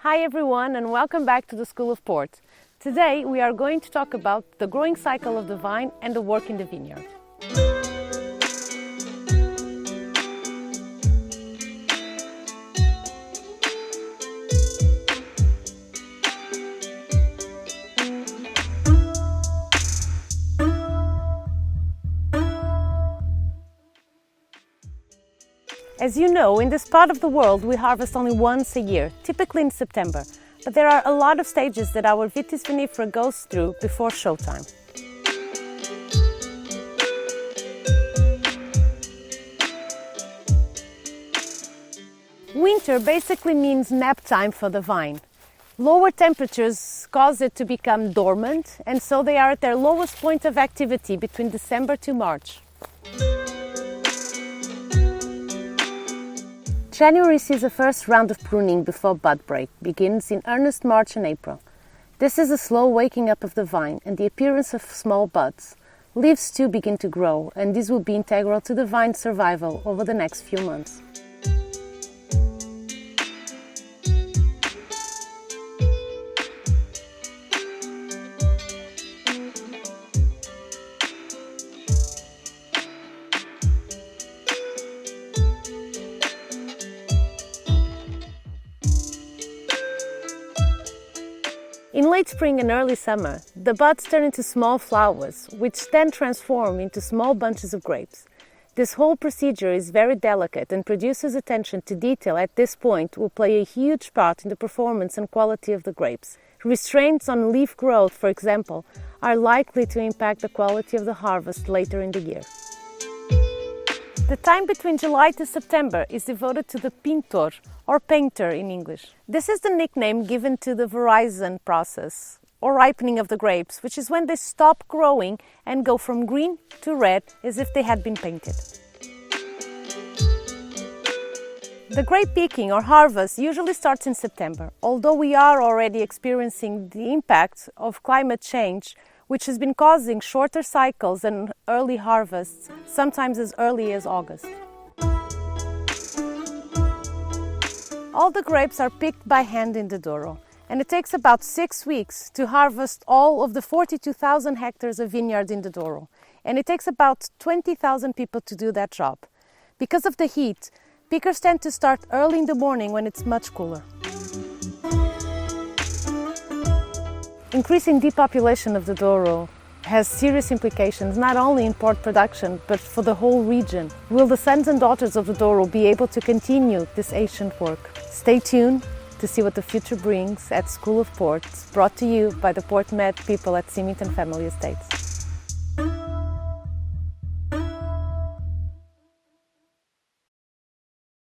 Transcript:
Hi everyone and welcome back to the School of Port. Today we are going to talk about the growing cycle of the vine and the work in the vineyard. As you know, in this part of the world we harvest only once a year, typically in September, but there are a lot of stages that our Vitis vinifera goes through before showtime. Winter basically means nap time for the vine. Lower temperatures cause it to become dormant, and so they are at their lowest point of activity between December to March. January sees the first round of pruning before bud break begins in earnest March and April. This is a slow waking up of the vine and the appearance of small buds. Leaves too begin to grow, and these will be integral to the vine's survival over the next few months. In late spring and early summer, the buds turn into small flowers, which then transform into small bunches of grapes. This whole procedure is very delicate, and producer's attention to detail at this point will play a huge part in the performance and quality of the grapes. Restraints on leaf growth, for example, are likely to impact the quality of the harvest later in the year. The time between July to September is devoted to the PINTOR, or painter in English. This is the nickname given to the veraison process, or ripening of the grapes, which is when they stop growing and go from green to red as if they had been painted. The grape picking or harvest usually starts in September, although we are already experiencing the impact of climate change, which has been causing shorter cycles and early harvests, sometimes as early as August. All the grapes are picked by hand in the Douro, and it takes about 6 weeks to harvest all of the 42,000 hectares of vineyard in the Douro, and it takes about 20,000 people to do that job. Because of the heat, pickers tend to start early in the morning when it's much cooler. Increasing depopulation of the Douro has serious implications not only in port production but for the whole region. Will the sons and daughters of the Douro be able to continue this ancient work? Stay tuned to see what the future brings at School of Ports, brought to you by the Port Med people at Symington Family Estates.